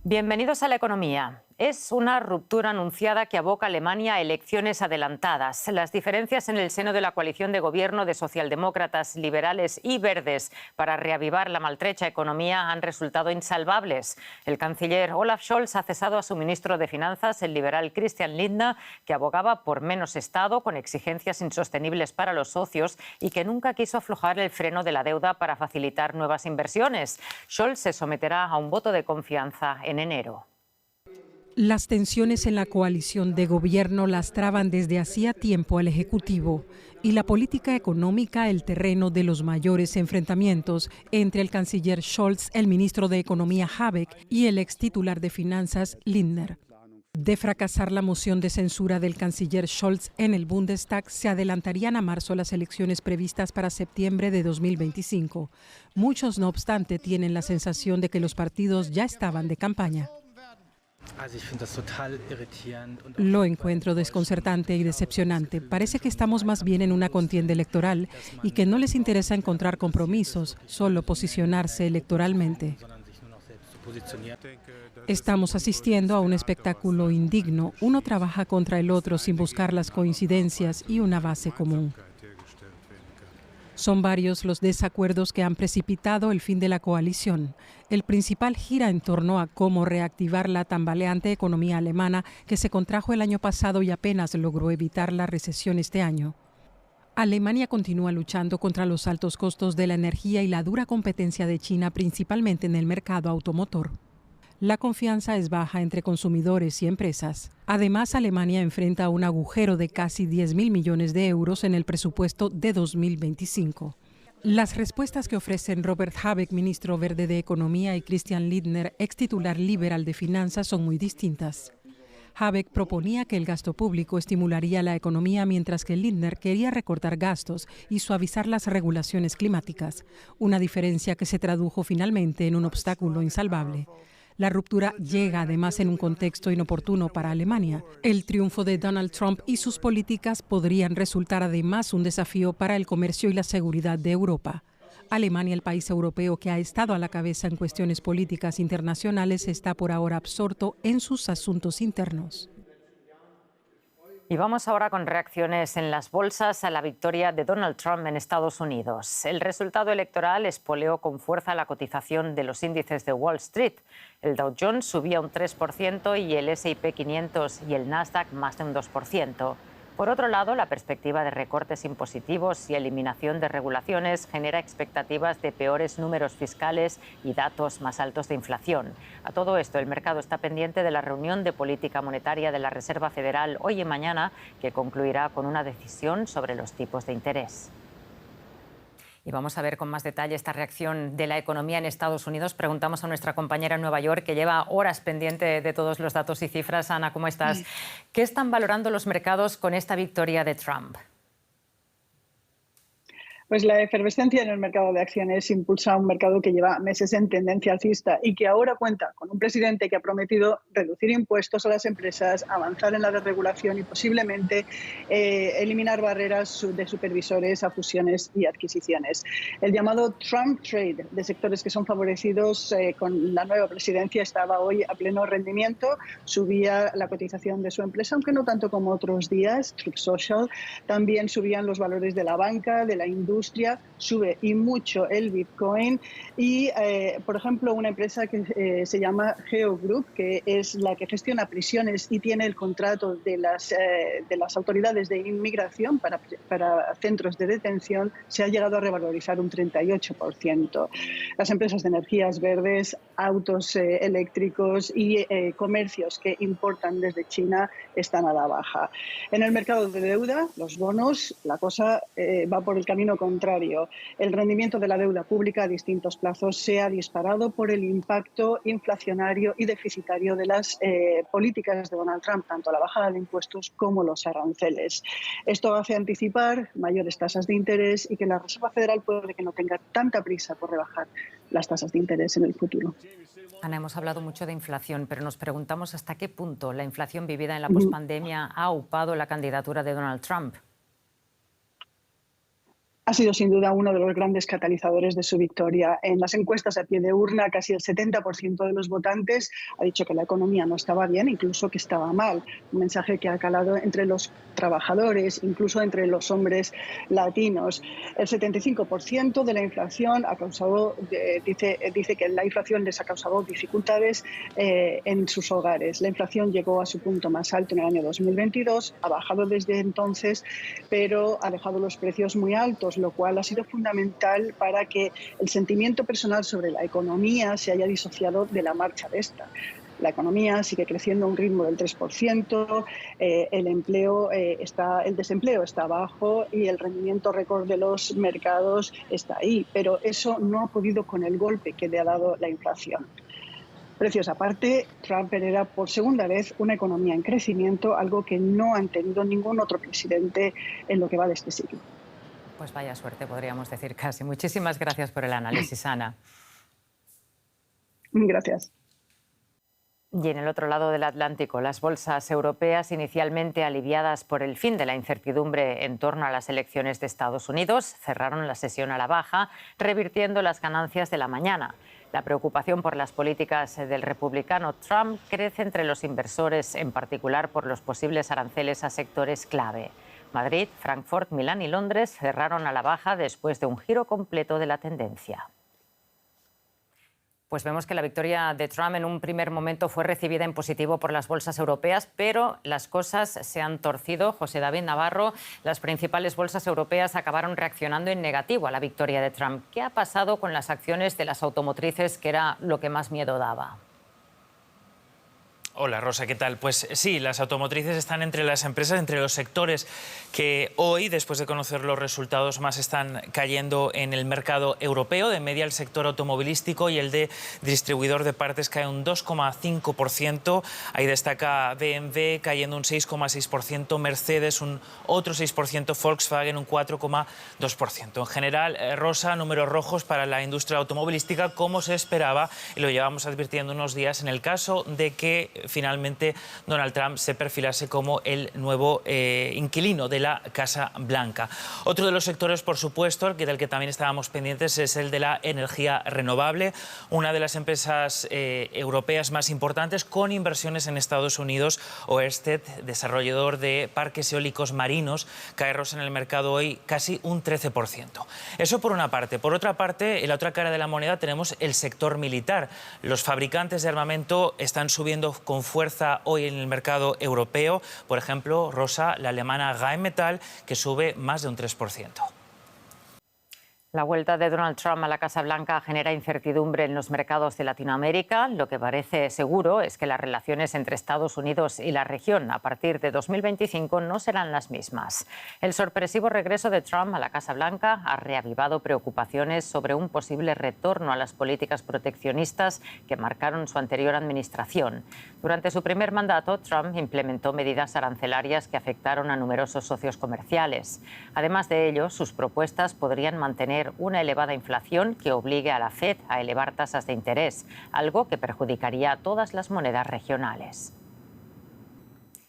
Bienvenidos a la economía. Es una ruptura anunciada que aboca a Alemania a elecciones adelantadas. Las diferencias en el seno de la coalición de gobierno de socialdemócratas, liberales y verdes para reavivar la maltrecha economía han resultado insalvables. El canciller Olaf Scholz ha cesado a su ministro de Finanzas, el liberal Christian Lindner, que abogaba por menos Estado con exigencias insostenibles para los socios y que nunca quiso aflojar el freno de la deuda para facilitar nuevas inversiones. Scholz se someterá a un voto de confianza en enero. Las tensiones en la coalición de gobierno lastraban desde hacía tiempo al Ejecutivo y la política económica el terreno de los mayores enfrentamientos entre el canciller Scholz, el ministro de Economía Habeck y el ex titular de Finanzas Lindner. De fracasar la moción de censura del canciller Scholz en el Bundestag, se adelantarían a marzo las elecciones previstas para septiembre de 2025. Muchos, no obstante, tienen la sensación de que los partidos ya estaban de campaña. Lo encuentro desconcertante y decepcionante. Parece que estamos más bien en una contienda electoral y que no les interesa encontrar compromisos, solo posicionarse electoralmente. Estamos asistiendo a un espectáculo indigno. Uno trabaja contra el otro sin buscar las coincidencias y una base común. Son varios los desacuerdos que han precipitado el fin de la coalición. El principal gira en torno a cómo reactivar la tambaleante economía alemana que se contrajo el año pasado y apenas logró evitar la recesión este año. Alemania continúa luchando contra los altos costos de la energía y la dura competencia de China, principalmente en el mercado automotor. La confianza es baja entre consumidores y empresas. Además, Alemania enfrenta un agujero de casi 10.000 millones de euros en el presupuesto de 2025. Las respuestas que ofrecen Robert Habeck, ministro verde de Economía, y Christian Lindner, ex titular liberal de Finanzas, son muy distintas. Habeck proponía que el gasto público estimularía la economía, mientras que Lindner quería recortar gastos y suavizar las regulaciones climáticas, una diferencia que se tradujo finalmente en un obstáculo insalvable. La ruptura llega además en un contexto inoportuno para Alemania. El triunfo de Donald Trump y sus políticas podrían resultar además un desafío para el comercio y la seguridad de Europa. Alemania, el país europeo que ha estado a la cabeza en cuestiones políticas internacionales, está por ahora absorto en sus asuntos internos. Y vamos ahora con reacciones en las bolsas a la victoria de Donald Trump en Estados Unidos. El resultado electoral espoleó con fuerza la cotización de los índices de Wall Street. El Dow Jones subía un 3% y el S&P 500 y el Nasdaq más de un 2%. Por otro lado, la perspectiva de recortes impositivos y eliminación de regulaciones genera expectativas de peores números fiscales y datos más altos de inflación. A todo esto, el mercado está pendiente de la reunión de política monetaria de la Reserva Federal hoy y mañana, que concluirá con una decisión sobre los tipos de interés. Y vamos a ver con más detalle esta reacción de la economía en Estados Unidos. Preguntamos a nuestra compañera en Nueva York, que lleva horas pendiente de todos los datos y cifras. Ana, ¿cómo estás? ¿Qué están valorando los mercados con esta victoria de Trump? Pues la efervescencia en el mercado de acciones impulsa un mercado que lleva meses en tendencia alcista y que ahora cuenta con un presidente que ha prometido reducir impuestos a las empresas, avanzar en la desregulación y posiblemente eliminar barreras de supervisores a fusiones y adquisiciones. El llamado Trump Trade de sectores que son favorecidos con la nueva presidencia estaba hoy a pleno rendimiento. Subía la cotización de su empresa, aunque no tanto como otros días, Truth Social. También subían los valores de la banca, de la industria, sube y mucho el Bitcoin y, por ejemplo, una empresa que se llama Geo Group, que es la que gestiona prisiones y tiene el contrato de las autoridades de inmigración para centros de detención, se ha llegado a revalorizar un 38%. Las empresas de energías verdes, autos eléctricos y comercios que importan desde China están a la baja. En el mercado de deuda, los bonos, la cosa va por el camino contrario. El rendimiento de la deuda pública a distintos plazos se ha disparado por el impacto inflacionario y deficitario de las políticas de Donald Trump, tanto la bajada de impuestos como los aranceles. Esto hace anticipar mayores tasas de interés y que la Reserva Federal puede que no tenga tanta prisa por rebajar las tasas de interés en el futuro. Ana, hemos hablado mucho de inflación, pero nos preguntamos hasta qué punto la inflación vivida en la pospandemia ha aupado la candidatura de Donald Trump. Ha sido sin duda uno de los grandes catalizadores de su victoria. En las encuestas a pie de urna, casi el 70% de los votantes ha dicho que la economía no estaba bien, incluso que estaba mal. Un mensaje que ha calado entre los trabajadores, incluso entre los hombres latinos. El 75% de la inflación ha causado, dice que la inflación les ha causado dificultades en sus hogares. La inflación llegó a su punto más alto en el año 2022, ha bajado desde entonces, pero ha dejado los precios muy altos, lo cual ha sido fundamental para que el sentimiento personal sobre la economía se haya disociado de la marcha de esta. La economía sigue creciendo a un ritmo del 3%, el desempleo está bajo y el rendimiento récord de los mercados está ahí, pero eso no ha podido con el golpe que le ha dado la inflación. Precios aparte, Trump hereda por segunda vez una economía en crecimiento, algo que no han tenido ningún otro presidente en lo que va de este siglo. Pues vaya suerte, podríamos decir casi. Muchísimas gracias por el análisis, Ana. Gracias. Y en el otro lado del Atlántico, las bolsas europeas, inicialmente aliviadas por el fin de la incertidumbre en torno a las elecciones de Estados Unidos, cerraron la sesión a la baja, revirtiendo las ganancias de la mañana. La preocupación por las políticas del republicano Trump crece entre los inversores, en particular por los posibles aranceles a sectores clave. Madrid, Frankfurt, Milán y Londres cerraron a la baja después de un giro completo de la tendencia. Pues vemos que la victoria de Trump en un primer momento fue recibida en positivo por las bolsas europeas, pero las cosas se han torcido. José David Navarro, las principales bolsas europeas acabaron reaccionando en negativo a la victoria de Trump. ¿Qué ha pasado con las acciones de las automotrices, que era lo que más miedo daba? Hola Rosa, ¿qué tal? Pues sí, las automotrices están entre las empresas, entre los sectores que hoy, después de conocer los resultados, más están cayendo en el mercado europeo. De media, el sector automovilístico y el de distribuidor de partes cae un 2,5%. Ahí destaca BMW cayendo un 6,6%, Mercedes un otro 6%, Volkswagen un 4,2%. En general, Rosa, números rojos para la industria automovilística, como se esperaba, y lo llevamos advirtiendo unos días en el caso de que finalmente Donald Trump se perfilase como el nuevo inquilino de la Casa Blanca. Otro de los sectores, por supuesto, del que también estábamos pendientes, es el de la energía renovable, una de las empresas europeas más importantes con inversiones en Estados Unidos. Ørsted, desarrollador de parques eólicos marinos, cae, Rosa, en el mercado hoy casi un 13%. Eso por una parte. Por otra parte, en la otra cara de la moneda tenemos el sector militar. Los fabricantes de armamento están subiendo con fuerza hoy en el mercado europeo. Por ejemplo, Rosa, la alemana Rheinmetall, que sube más de un 3%. La vuelta de Donald Trump a la Casa Blanca genera incertidumbre en los mercados de Latinoamérica. Lo que parece seguro es que las relaciones entre Estados Unidos y la región a partir de 2025 no serán las mismas. El sorpresivo regreso de Trump a la Casa Blanca ha reavivado preocupaciones sobre un posible retorno a las políticas proteccionistas que marcaron su anterior administración. Durante su primer mandato, Trump implementó medidas arancelarias que afectaron a numerosos socios comerciales. Además de ello, sus propuestas podrían mantener una elevada inflación que obligue a la Fed a elevar tasas de interés, algo que perjudicaría a todas las monedas regionales.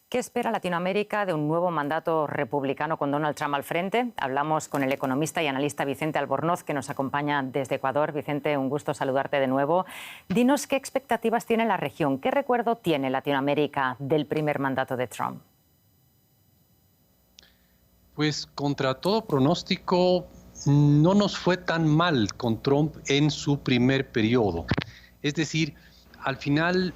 ¿Qué espera Latinoamérica de un nuevo mandato republicano con Donald Trump al frente? Hablamos con el economista y analista Vicente Albornoz, que nos acompaña desde Ecuador. Vicente, un gusto saludarte de nuevo. Dinos qué expectativas tiene la región, qué recuerdo tiene Latinoamérica del primer mandato de Trump. Pues contra todo pronóstico, no nos fue tan mal con Trump en su primer periodo. Es decir, al final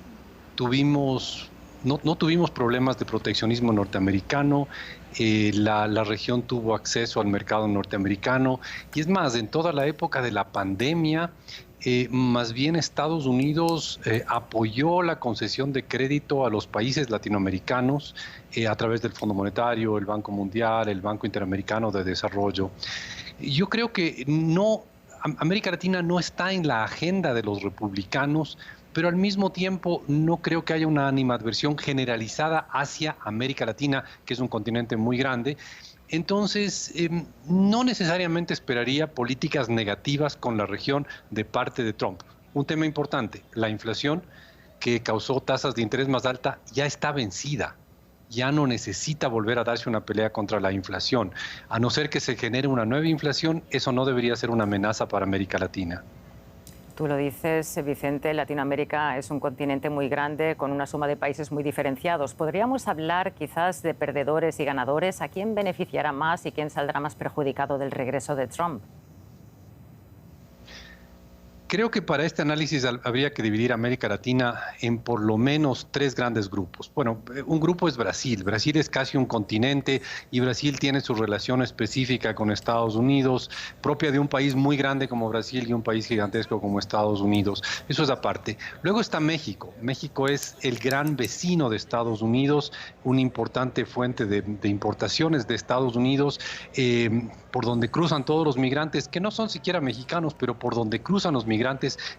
no tuvimos problemas de proteccionismo norteamericano, la región tuvo acceso al mercado norteamericano, y es más, en toda la época de la pandemia, más bien Estados Unidos apoyó la concesión de crédito a los países latinoamericanos a través del Fondo Monetario, el Banco Mundial, el Banco Interamericano de Desarrollo. Yo creo que América Latina no está en la agenda de los republicanos, pero al mismo tiempo no creo que haya una animadversión generalizada hacia América Latina, que es un continente muy grande. Entonces, no necesariamente esperaría políticas negativas con la región de parte de Trump. Un tema importante, la inflación, que causó tasas de interés más altas, ya está vencida. ya no necesita volver a darse una pelea contra la inflación. A no ser que se genere una nueva inflación, eso no debería ser una amenaza para América Latina. Tú lo dices, Vicente, Latinoamérica es un continente muy grande con una suma de países muy diferenciados. ¿Podríamos hablar quizás de perdedores y ganadores? ¿A quién beneficiará más y quién saldrá más perjudicado del regreso de Trump? Creo que para este análisis habría que dividir América Latina en por lo menos 3 grandes grupos. Bueno, un grupo es Brasil. Brasil es casi un continente y Brasil tiene su relación específica con Estados Unidos, propia de un país muy grande como Brasil y un país gigantesco como Estados Unidos. Eso es aparte. Luego está México. México es el gran vecino de Estados Unidos, una importante fuente de importaciones de Estados Unidos, por donde cruzan todos los migrantes, que no son siquiera mexicanos, pero por donde cruzan los migrantes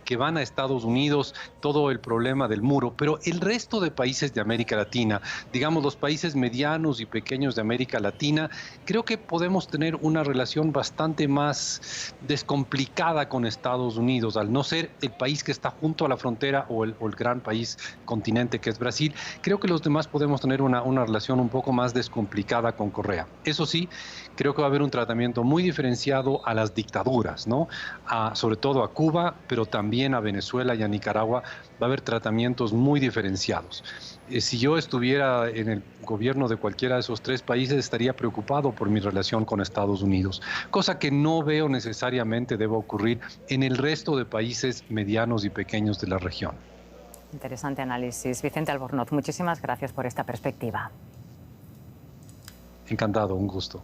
que van a Estados Unidos, todo el problema del muro. Pero el resto de países de América Latina, digamos los países medianos y pequeños de América Latina, creo que podemos tener una relación bastante más descomplicada con Estados Unidos, al no ser el país que está junto a la frontera o el gran país continente que es Brasil. Creo que los demás podemos tener una relación un poco más descomplicada con Correa. Eso sí, creo que va a haber un tratamiento muy diferenciado a las dictaduras, ¿no? Sobre todo a Cuba, pero también a Venezuela y a Nicaragua va a haber tratamientos muy diferenciados. Si yo estuviera en el gobierno de cualquiera de esos 3 países, estaría preocupado por mi relación con Estados Unidos, cosa que no veo necesariamente deba ocurrir en el resto de países medianos y pequeños de la región. Interesante análisis. Vicente Albornoz, muchísimas gracias por esta perspectiva. Encantado, un gusto.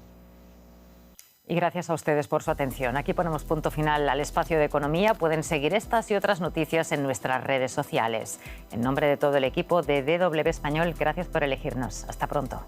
Y gracias a ustedes por su atención. Aquí ponemos punto final al espacio de economía. Pueden seguir estas y otras noticias en nuestras redes sociales. En nombre de todo el equipo de DW Español, gracias por elegirnos. Hasta pronto.